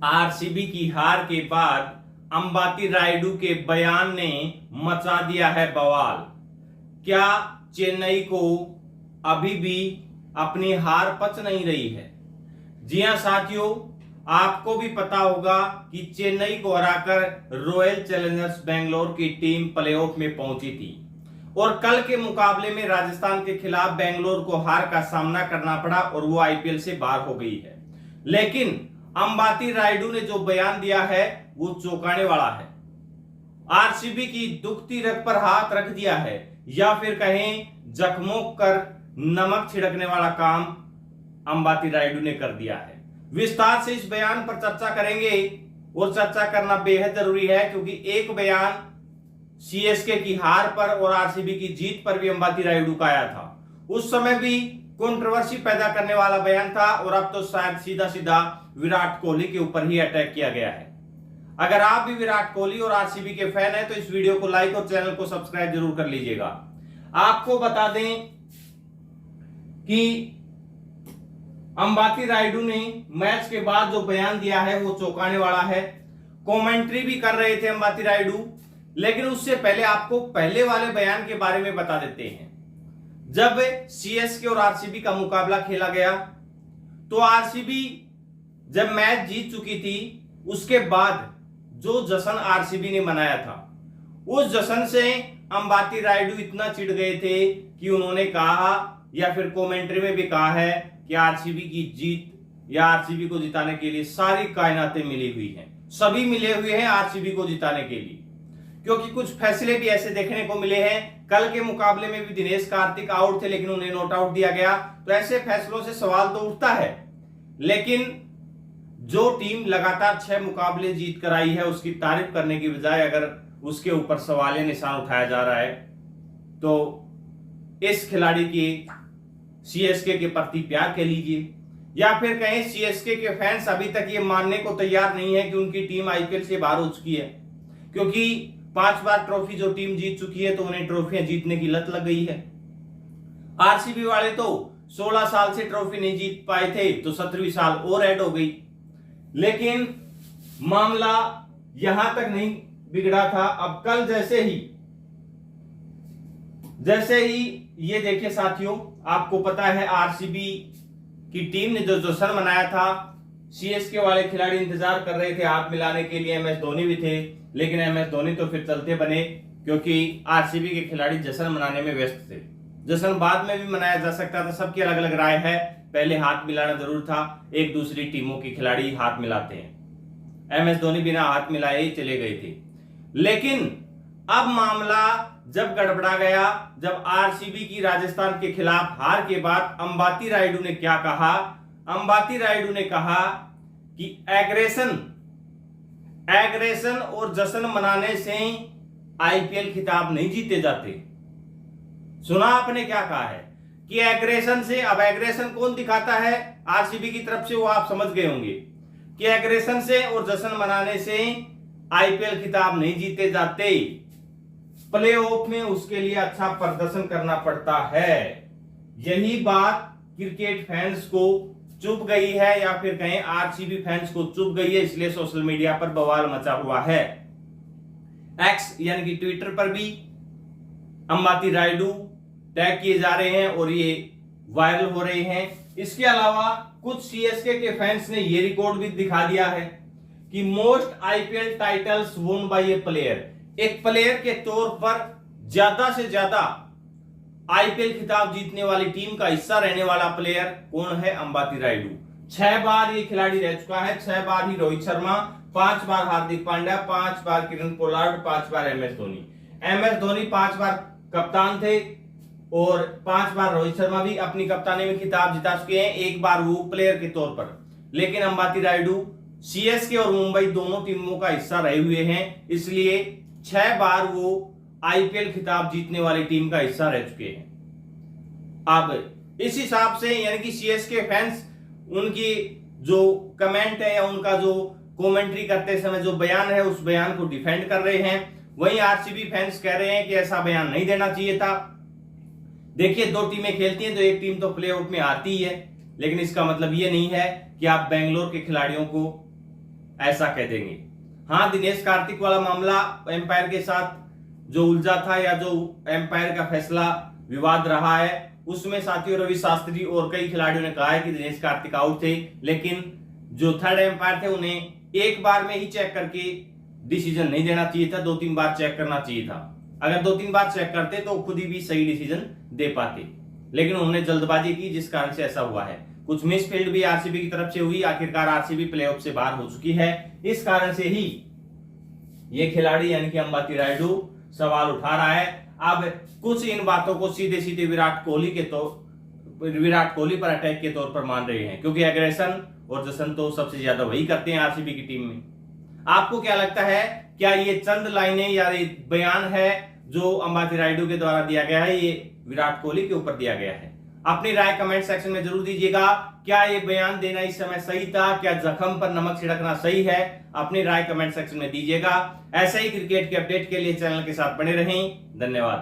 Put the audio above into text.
RCB की हार के बाद अंबाती रायडू के बयान ने मचा दिया है बवाल। क्या चेन्नई को अभी भी अपनी हार पच नहीं रही है? जी हां साथियों, आपको भी पता होगा कि चेन्नई को हराकर रॉयल चैलेंजर्स बेंगलोर की टीम प्लेऑफ में पहुंची थी और कल के मुकाबले में राजस्थान के खिलाफ बेंगलोर को हार का सामना करना पड़ा और वो आईपीएल से बाहर हो गई है। लेकिन अंबाती रायडू ने जो बयान दिया है वो चौंकाने वाला है। आरसीबी की दुखती रग पर हाथ रख दिया है या फिर कहें जख्मों कर नमक छिड़कने वाला काम अंबाती रायडू ने कर दिया है। विस्तार से इस बयान पर चर्चा करेंगे और चर्चा करना बेहद जरूरी है क्योंकि एक बयान सीएसके की हार पर और आरसीबी की जीत पर भी अंबाती रायडू का आया था। उस समय भी कंट्रोवर्सी पैदा करने वाला बयान था और अब तो शायद सीधा सीधा विराट कोहली के ऊपर ही अटैक किया गया है। अगर आप भी विराट कोहली और आरसीबी के फैन हैं तो इस वीडियो को लाइक और चैनल को सब्सक्राइब जरूर कर लीजिएगा। आपको बता दें कि अंबाती रायडू ने मैच के बाद जो बयान दिया है वो चौंकाने वाला है। कमेंट्री भी कर रहे थे अंबाती रायडू, लेकिन उससे पहले आपको पहले वाले बयान के बारे में बता देते हैं। जब सीएसके और आरसीबी का मुकाबला खेला गया तो आरसीबी जब मैच जीत चुकी थी उसके बाद जो जश्न आरसीबी ने मनाया था उस जश्न से अंबाती रायडू इतना चिढ़ गए थे कि उन्होंने कहा या फिर कमेंट्री में भी कहा है कि आरसीबी की जीत या आरसीबी को जिताने के लिए सारी कायनातें मिली हुई हैं, सभी मिले हुए हैं आरसीबी को जिताने के लिए। क्योंकि कुछ फैसले भी ऐसे देखने को मिले हैं, कल के मुकाबले में भी दिनेश कार्तिक आउट थे लेकिन उन्हें नॉट आउट दिया गया, तो ऐसे फैसलों से सवाल तो उठता है। लेकिन जो टीम लगातार 6 मुकाबले जीत कर आई है उसकी तारीफ करने की बजाय अगर उसके ऊपर सवालिया निशान उठाया जा रहा है तो इस खिलाड़ी के सीएसके के प्रति प्यार कह लीजिए या फिर कहें सीएसके के फैंस अभी तक ये मानने को तैयार नहीं है कि उनकी टीम आईपीएल से बाहर हो चुकी है। क्योंकि 5 बार ट्रॉफी जो टीम जीत चुकी है तो उन्हें ट्रॉफियां जीतने की लत लग गई है। आरसीबी वाले तो 16 साल से ट्रॉफी नहीं जीत पाए थे तो 17वीं साल और ऐड हो गई। लेकिन मामला यहां तक नहीं बिगड़ा था। अब कल जैसे ही ये देखिए साथियों, आपको पता है आरसीबी की टीम ने जो जश्न मनाया था, सीएसके वाले खिलाड़ी इंतजार कर रहे थे हाथ मिलाने के लिए, एमएस धोनी भी थे, लेकिन एमएस धोनी तो फिर चलते बने क्योंकि आरसीबी के खिलाड़ी जश्न मनाने में व्यस्त थे। जश्न बाद में भी मनाया जा सकता था, सबकी अलग अलग राय है। पहले हाथ मिलाना जरूर था, एक दूसरी टीमों के खिलाड़ी हाथ मिलाते हैं, एमएस धोनी बिना हाथ मिलाए ही चले गए थे। लेकिन अब मामला जब गड़बड़ा गया, जब आरसीबी की राजस्थान के खिलाफ हार के बाद अंबाती रायडू ने क्या कहा? अंबाती रायडू ने कहा कि एग्रेशन और जश्न मनाने से आईपीएल खिताब नहीं जीते जाते। सुना आपने क्या कहा है कि एग्रेशन से? अब एग्रेशन कौन दिखाता है आरसीबी की तरफ से वो आप समझ गए होंगे कि एग्रेशन से और जश्न मनाने से आईपीएल खिताब नहीं जीते जाते, प्लेऑफ में उसके लिए अच्छा प्रदर्शन करना पड़ता है। यही बात क्रिकेट फैंस को चुभ गई है या फिर कहें आरसीबी फैंस को चुभ गई है, इसलिए सोशल मीडिया पर बवाल मचा हुआ है। एक्स यानी कि ट्विटर पर भी अंबाती रायडू टैग किए जा रहे हैं और ये वायरल हो रहे हैं। इसके अलावा कुछ सीएसके के फैंस ने ये रिकॉर्ड भी दिखा दिया है कि मोस्ट आईपीएल टाइटल्स वोन बाय ए प्लेयर, एक प्लेयर के तौर पर ज्यादा से ज्यादा आईपीएल खिताब जीतने वाली टीम का हिस्सा रहने वाला प्लेयर कौन है? अंबाती रायडू। 6 बार ये खिलाड़ी रह चुका है, 6 बार ही रोहित शर्मा, 5 बार हार्दिक पांड्या, 5 बार किरण पोलार्ड, 5 बार एमएस धोनी। एमएस धोनी 5 बार कप्तान थे और 5 बार रोहित शर्मा भी अपनी कप्तानी में खिताब जिता चुके हैं, 1 बार वो प्लेयर के तौर पर। लेकिन अंबाती रायडू सीएसके और मुंबई दोनों टीमों का हिस्सा रहे हुए हैं, इसलिए 6 बार वो आईपीएल खिताब जीतने वाली टीम का हिस्सा रह चुके हैं। अब इस हिसाब से यानी कि सीएसके फैंस उनकी जो कमेंट है या उनका जो कमेंट्री करते समय जो बयान है उस बयान को डिफेंड कर रहे हैं, वहीं आरसीबी फैंस कह रहे हैं कि ऐसा बयान नहीं देना चाहिए था। देखिए, 2 टीमें खेलती हैं तो एक टीम तो प्लेऑफ में आती है, लेकिन इसका मतलब ये नहीं है कि आप बेंगलोर के खिलाड़ियों को ऐसा कह देंगे। हाँ, दिनेश कार्तिक वाला मामला एम्पायर के साथ जो उलझा था या जो एम्पायर का फैसला विवाद रहा है, उसमें साथियों रवि शास्त्री और कई खिलाड़ियों ने कहा है कि दिनेश कार्तिक आउट थे, लेकिन जो थर्ड एम्पायर थे उन्हें एक बार में ही चेक करके डिसीजन नहीं देना चाहिए था, 2-3 बार चेक करना चाहिए था। अगर 2-3 बार चेक करते तो खुद ही भी सही डिसीजन दे पाते, लेकिन उन्होंने जल्दबाजी की, जिस कारण से ऐसा हुआ है। कुछ मिसफील्ड भी आरसीबी की तरफ से हुई, आखिरकार आरसीबी प्लेऑफ से बाहर हो चुकी है। इस कारण से ही ये खिलाड़ी यानी कि अंबाती रायडू सवाल उठा रहा है। अब कुछ इन बातों को सीधे सीधे विराट कोहली पर अटैक के तौर पर मान रहे हैं, क्योंकि एग्रेशन और जश्न तो सबसे ज्यादा वही करते हैं आरसीबी की टीम में। आपको क्या लगता है, क्या ये चंद लाइनें या ये बयान है जो अंबाती रायडू के द्वारा दिया गया है, ये विराट कोहली के ऊपर दिया गया है? अपनी राय कमेंट सेक्शन में जरूर दीजिएगा। क्या ये बयान देना इस समय सही था? क्या जख्म पर नमक छिड़कना सही है? अपनी राय कमेंट सेक्शन में दीजिएगा। ऐसे ही क्रिकेट के अपडेट के लिए चैनल के साथ बने रहें। धन्यवाद।